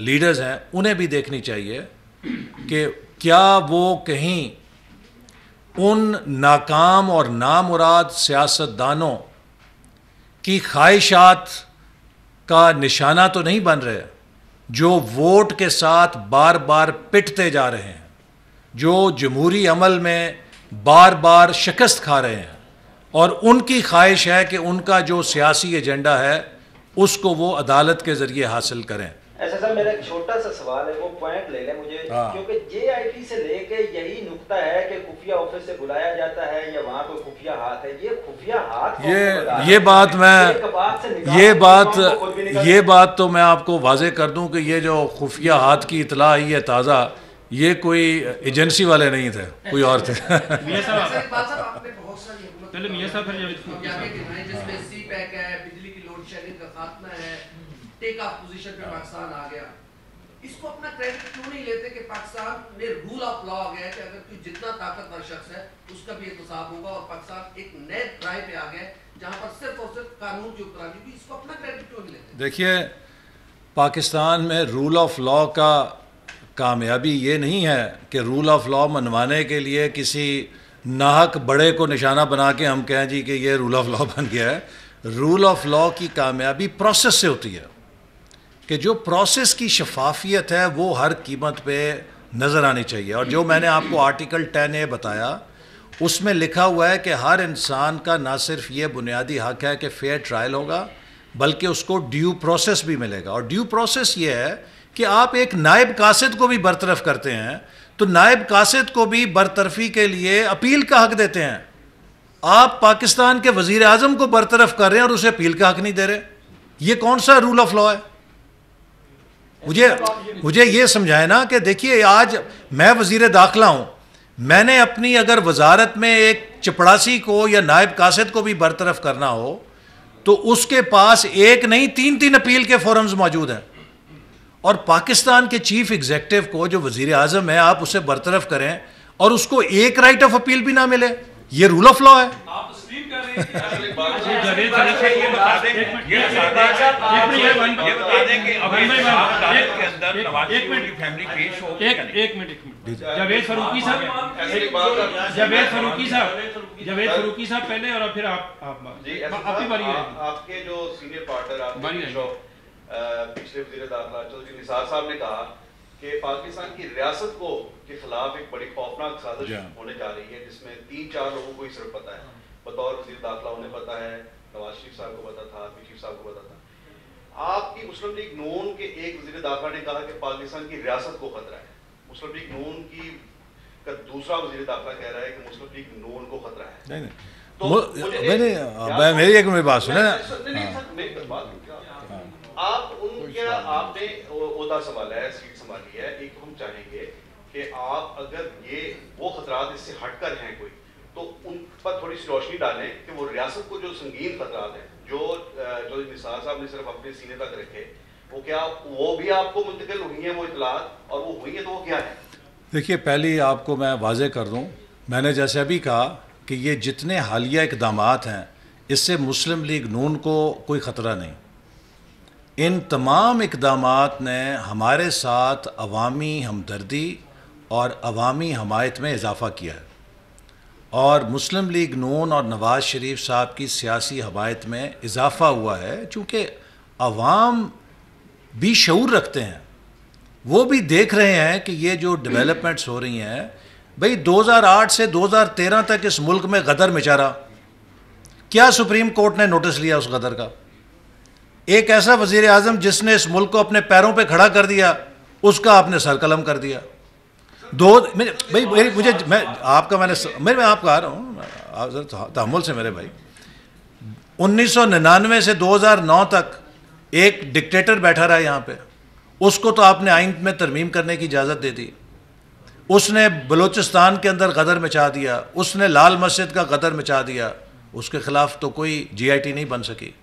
लीडर्स हैं उन्हें भी देखनी चाहिए कि क्या वो कहीं उन नाकाम और नामुराद सियासतदानों की ख्वाहिशात का निशाना तो नहीं बन रहे जो वोट के साथ बार बार पिटते जा रहे हैं, जो जमहूरी अमल में बार बार शिकस्त खा रहे हैं और उनकी ख्वाहिश है कि उनका जो सियासी एजेंडा है उसको वो अदालत के ज़रिए हासिल करें। ऐसा सर मेरा एक छोटा सा सवाल है, वो पॉइंट ले लें मुझे, क्योंकि JIT से लेके यही नुक्ता है कि खुफिया ऑफिस से बुलाया जाता है या वहाँ कोई खुफिया हाथ है। ये खुफिया हाथ ये बात तो मैं आपको वाजे कर दूं कि ये जो खुफिया हाथ की इतला आई है ताज़ा, ये कोई एजेंसी वाले नहीं थे, कोई और थे। टेक ऑफ पोजीशन पे पाकिस्तान आ गया, इसको अपना क्रेडिट क्यों नहीं लेते कि पाकिस्तान में रूल ऑफ लॉ आ गया है कि अगर कोई जितना ताकतवर शख्स है उसका भी एहतसाब होगा, और पाकिस्तान एक नए राय पे आ गया जहां पर सिर्फ और सिर्फ कानून की हुक्मरानी भी, इसको अपना क्रेडिट क्यों नहीं लेते? देखिए, पाकिस्तान में रूल ऑफ लॉ का कामयाबी ये नहीं है कि रूल ऑफ लॉ मनवाने के लिए किसी नाहक बड़े को निशाना बना के हम कहें जी कि ये रूल ऑफ लॉ बन गया है। रूल ऑफ लॉ की कामयाबी प्रोसेस से होती है कि जो प्रोसेस की शफाफियत है वो हर कीमत पे नज़र आनी चाहिए। और जो मैंने आपको आर्टिकल 10A बताया उसमें लिखा हुआ है कि हर इंसान का ना सिर्फ ये बुनियादी हक है कि फेयर ट्रायल होगा, बल्कि उसको ड्यू प्रोसेस भी मिलेगा। और ड्यू प्रोसेस ये है कि आप एक नायब कासिद को भी बरतरफ करते हैं तो नायब कासिद को भी बरतरफी के लिए अपील का हक देते हैं। आप पाकिस्तान के वज़ीर आज़म को बरतरफ कर रहे हैं और उसे अपील का हक नहीं दे रहे। ये कौन सा रूल ऑफ लॉ है? मुझे ये समझाए ना कि देखिए, आज मैं वज़ीर दाखिला हूँ, मैंने अपनी अगर वजारत में एक चपड़ासी को या नायब कासिद को भी बरतरफ करना हो तो उसके पास एक नहीं 3-3 अपील के फोरम्स मौजूद हैं। और पाकिस्तान के चीफ एग्जीक्यूटिव को जो वज़ीर आज़म है, आप उसे बरतरफ करें और उसको एक राइट ऑफ अपील भी ना मिले, ये रूल ऑफ लॉ है। आप तस्लीम कर रहे हैं कि फरूकी साहब पहले और फिर आपकी बारी है। आपके जो सीनियर पार्टनर पिछले वज़ीर दाखिला चौधरी निसार साहब ने कहा कि पाकिस्तान की रियासत को के खिलाफ एक बड़ी खौफनाक साजिश होने जा रही है, जिसमें 3-4 लोगों को ही सिर्फ पता है। बतौर वज़ीर दाखिला उन्हें पता है, नवाज शरीफ साहब को पता था, आर्मी चीफ साहब को पता था। आपकी मुस्लिम लीग नून के एक वज़ीर दाखिला ने कहा कि पाकिस्तान की रियासत को खतरा है। मुस्लिम लीग नून की का दूसरा वज़ीर दाखिला कह रहा है कि मुस्लिम लीग नून को खतरा है। तो मेरी एक बात सुने, आप उनके आपने ओहदा संभाला है, सीट संभाली है, एक हम चाहेंगे कि आप अगर ये वो खतरात इससे हटकर हैं कोई, तो उन पर थोड़ी सी रोशनी डालें कि वो रियासत को जो संगीन खतरात हैं जो चौधरी निसार साहब ने सिर्फ अपने सीने तक रखे, वो क्या वो भी आपको मुंतकिल हुई हैं वो इतलात, और वो हुई है तो वो क्या है? देखिए, पहले आपको मैं वाज़े कर दूं, मैंने जैसे अभी कहा कि ये जितने हालिया इक़दामात हैं इससे मुस्लिम लीग नून को कोई ख़तरा नहीं। इन तमाम इक़दामात ने हमारे साथ अवामी हमदर्दी और अवामी हमायत में इजाफ़ा किया है, और मुस्लिम लीग नून और नवाज़ शरीफ साहब की सियासी हमायत में इजाफ़ा हुआ है। चूँकि अवाम भी शऊर रखते हैं, वो भी देख रहे हैं कि ये जो डेवलपमेंट्स हो रही हैं, भाई 2008 से 2013 तक इस मुल्क में गदर मचा रहा, क्या सुप्रीम कोर्ट ने नोटिस लिया उस गदर का? एक ऐसा वज़ीर आज़म जिसने इस मुल्क को अपने पैरों पे खड़ा कर दिया, उसका आपने सर कलम कर दिया। मैं आपको आ रहा हूँ, आप जरा तहम्मुल से मेरे भाई। 1999 से 2009 तक एक डिक्टेटर बैठा रहा यहाँ पे, उसको तो आपने आइन में तरमीम करने की इजाज़त दे दी। उसने बलूचिस्तान के अंदर गदर मचा दिया, उसने लाल मस्जिद का गदर मचा दिया, उसके ख़िलाफ़ तो कोई GIT नहीं बन सकी।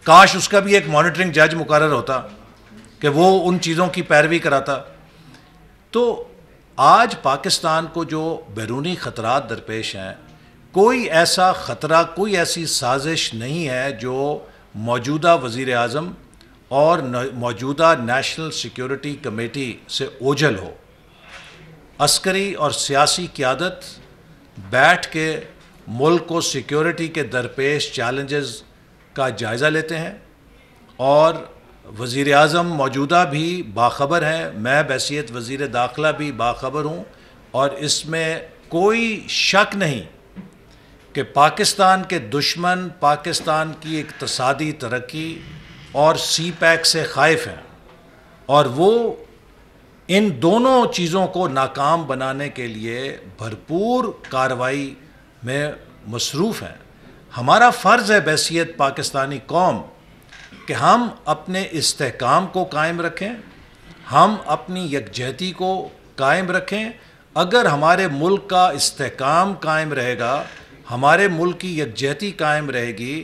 काश उसका भी एक मॉनिटरिंग जज मुकर्रर होता कि वो उन चीज़ों की पैरवी कराता। तो आज पाकिस्तान को जो बैरूनी ख़तरात दरपेश हैं, कोई ऐसा ख़तरा, कोई ऐसी साजिश नहीं है जो मौजूदा वज़ीर आज़म और मौजूदा नेशनल सिक्योरिटी कमेटी से ओझल हो। अस्करी और सियासी क़यादत बैठ के मुल्क को सिक्योरिटी के दरपेश चैलेंजेस का जायज़ा लेते हैं, और वज़ीर आज़म मौजूदा भी बाखबर हैं, मैं बहसीत वज़ीर दाखिला भी बाखबर हूँ, और इसमें कोई शक नहीं कि पाकिस्तान के दुश्मन पाकिस्तान की इक़्तिसादी तरक्की और CPEC से ख़ाइफ़ हैं, और वो इन दोनों चीज़ों को नाकाम बनाने के लिए भरपूर कार्रवाई में मसरूफ़ हैं। हमारा फ़र्ज़ है बहसीत पाकिस्तानी कौम कि हम अपने इस्तेहकाम को कायम रखें, हम अपनी यकजहती को कायम रखें। अगर हमारे मुल्क का इस्तेहकाम कायम रहेगा, हमारे मुल्क की यकजहती कायम रहेगी,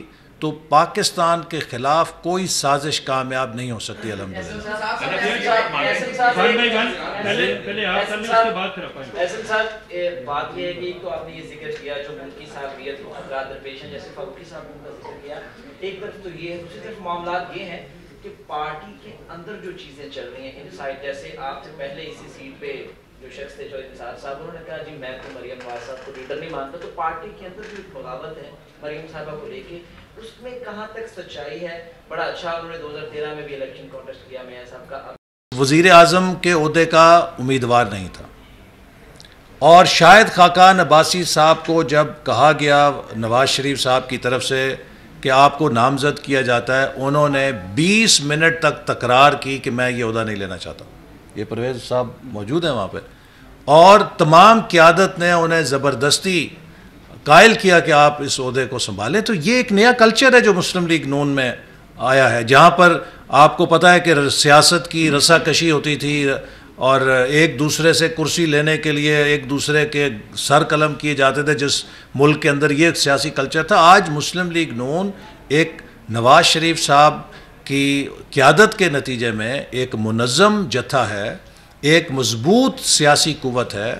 तो पाकिस्तान के ख़िलाफ़ कोई साजिश कामयाब नहीं हो सकती। बात ये है कि तो आपने ये जिक्र किया जो मुल्की साहबियत को खतरात दरपेश हैं, जैसे फारूकी साहब ने जिक्र किया, एक तरफ तो ये है, दूसरी तरफ मामला ये हैं कि पार्टी के अंदर जो चीज़ें चल रही हैं इनसाइड, जैसे आपसे पहले इसी सीट पे जो शख्स थे जो इंतजार साहब, उन्होंने कहा जी मैं तो मरियम नवाज साहब को लीडर नहीं मानता, तो पार्टी के अंदर जो बगावत है मरियम साहबा को लेके उसमें कहाँ तक सच्चाई है? बड़ा अच्छा उन्होंने 2013 में भी इलेक्शन कॉन्टेस्ट किया मियां साहब का। वज़ीर आज़म के ओहदे का उम्मीदवार नहीं था और शायद खाकान अब्बासी साहब को जब कहा गया नवाज शरीफ साहब की तरफ से कि आपको नामज़द किया जाता है, उन्होंने 20 मिनट तक तकरार की कि मैं ये ओहदा नहीं लेना चाहता। ये परवेज़ साहब मौजूद हैं वहाँ पे, और तमाम क़यादत ने उन्हें ज़बरदस्ती कायल किया कि आप इस ओहदे को संभालें। तो ये एक नया कल्चर है जो मुस्लिम लीग नून में आया है, जहाँ पर आपको पता है कि सियासत की रस्साकशी होती थी और एक दूसरे से कुर्सी लेने के लिए एक दूसरे के सर कलम किए जाते थे, जिस मुल्क के अंदर ये सियासी कल्चर था। आज मुस्लिम लीग नून एक नवाज शरीफ साहब की क़यादत के नतीजे में एक मुनज़्ज़म जत्था है, एक मजबूत सियासी कुव्वत है,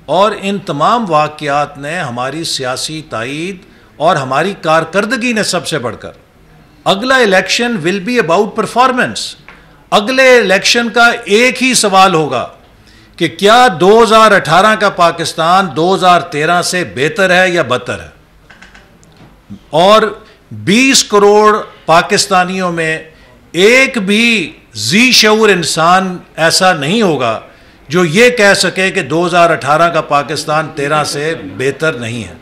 और इन तमाम वाक़यात ने हमारी सियासी ताईद और हमारी कारकर्दगी ने सबसे बढ़कर, अगला election will be about performance. अगले इलेक्शन का एक ही सवाल होगा कि क्या 2018 का पाकिस्तान 2013 से बेहतर है या बदतर है, और 20 करोड़ पाकिस्तानियों में एक भी जी शऊर इंसान ऐसा नहीं होगा जो ये कह सके कि 2018 का पाकिस्तान 13 से बेहतर नहीं है।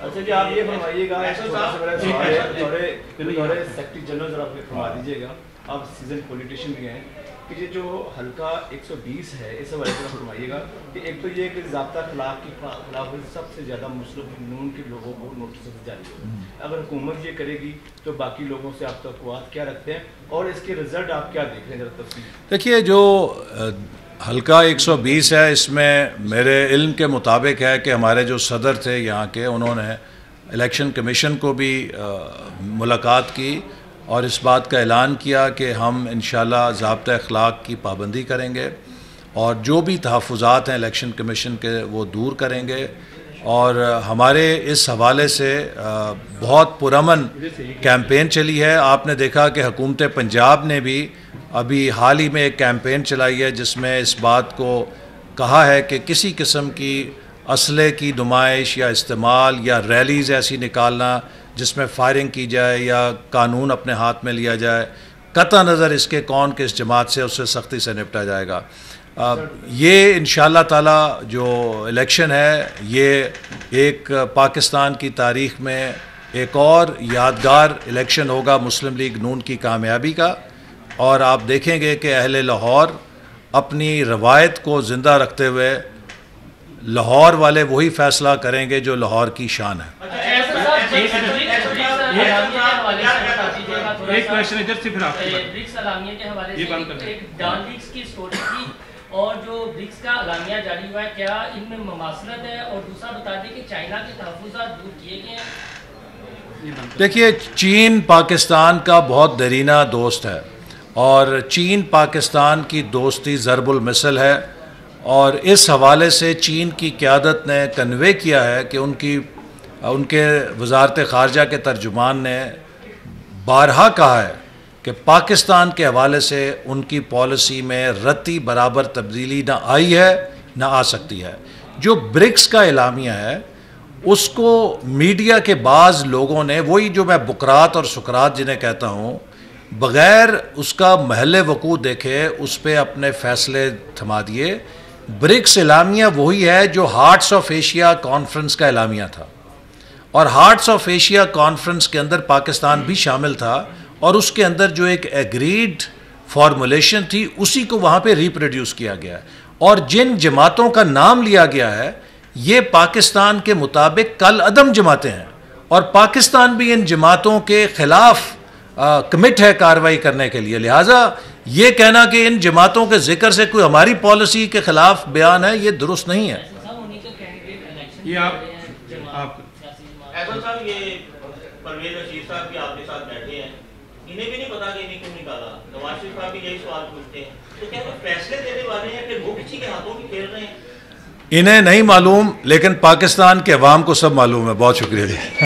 अच्छा जी, आप ये फरमाइएगा, सेक्रेटरी जनरल आप फरमा दीजिएगा, आप सीजन पॉलिटिशियन भी हैं, कि ये जो हल्का 120 है इस हवाले से फरमाइएगा कि एक तो ये कि ज़ाब्ता खिलाफ की खिलाफ सबसे ज़्यादा मुस्लिम नून के लोगों को नोटिस जारी हो, अगर हुकूमत ये करेगी तो बाकी लोगों से आप तवक्कुआत क्या रखते हैं और इसके रिजल्ट आप क्या देख रहे हैं? जरा तफसील देखिए, जो हल्का 120 है, इसमें मेरे इल्म के मुताबिक है कि हमारे जो सदर थे यहाँ के, उन्होंने इलेक्शन कमीशन को भी मुलाकात की और इस बात का ऐलान किया कि हम इंशाल्लाह ज़ाब्ता अखलाक की पाबंदी करेंगे और जो भी तहफ़्फ़ुज़ात हैं इलेक्शन कमीशन के वो दूर करेंगे। और हमारे इस हवाले से बहुत पुरअमन कैंपेन चली है। आपने देखा कि हुकूमत पंजाब ने भी अभी हाल ही में एक कैंपेन चलाई है जिसमें इस बात को कहा है कि किसी किस्म की असले की नुमाइश या इस्तेमाल या रैलीज़ ऐसी निकालना जिसमें फायरिंग की जाए या कानून अपने हाथ में लिया जाए, कतई नज़र इसके कौन किस जमात से, उससे सख्ती से निपटा जाएगा। ये इंशाअल्लाह ताला जो इलेक्शन है ये एक पाकिस्तान की तारीख़ में एक और यादगार इलेक्शन होगा मुस्लिम लीग नून की कामयाबी का, और आप देखेंगे कि अहले लाहौर अपनी रवायत को ज़िंदा रखते हुए लाहौर वाले वही फ़ैसला करेंगे जो लाहौर की शान है। एक क्वेश्चन इधर से फिर ब्रिक्स अलामिया के हवाले से एक डॉन लीग्स की स्टोरी थी और जो ब्रिक्स का अलामिया जारी हुआ है, क्या इनमें ममासलत है? और दूसरा बता दें कि चाइना के तहफ़्फ़ुज़ात दूर किए गए हैं। देखिए, चीन पाकिस्तान का बहुत दरीना दोस्त है और चीन पाकिस्तान की दोस्ती ज़रबुल मिसल है, और इस हवाले से चीन की क़यादत ने कन्वे किया है कि उनके वज़ारत ख़ारजा के तर्जुमान ने बारहा कहा है कि पाकिस्तान के हवाले से उनकी पॉलिसी में रत्ती बराबर तब्दीली ना आई है ना आ सकती है। जो ब्रिक्स का एलामिया है उसको मीडिया के बाज़ लोगों ने, वही जो मैं बुकरात और सुकरात जिन्हें कहता हूँ, बग़ैर उसका महल वकूअ देखे उस पर अपने फ़ैसले थमा दिए। ब्रिक्स एलामिया वही है जो हार्ट्स ऑफ एशिया कॉन्फ्रेंस का एलामिया था, और हार्ट्स ऑफ एशिया कॉन्फ्रेंस के अंदर पाकिस्तान भी शामिल था, और उसके अंदर जो एक एग्रीड फॉर्मुलेशन थी उसी को वहाँ पे रिप्रोड्यूस किया गया है। और जिन जमातों का नाम लिया गया है ये पाकिस्तान के मुताबिक कल अदम जमातें हैं, और पाकिस्तान भी इन जमातों के ख़िलाफ़ कमिट है कार्रवाई करने के लिए। लिहाजा ये कहना कि इन जमातों के जिक्र से कोई हमारी पॉलिसी के ख़िलाफ़ बयान है, ये दुरुस्त नहीं है। ये आप ऐसा साहब, ये परवेज रशीद साहब भी आपके साथ बैठे हैं, इन्हें भी नहीं पता कि इन्हें क्यों निकाला। नवाज शरीफ साहब भी यही सवाल पूछते हैं, तो क्या वो फैसले देने वाले हैं कि वो किसी के हाथों में खेल रहे हैं? इन्हें नहीं मालूम, लेकिन पाकिस्तान के अवाम को सब मालूम है। बहुत शुक्रिया जी।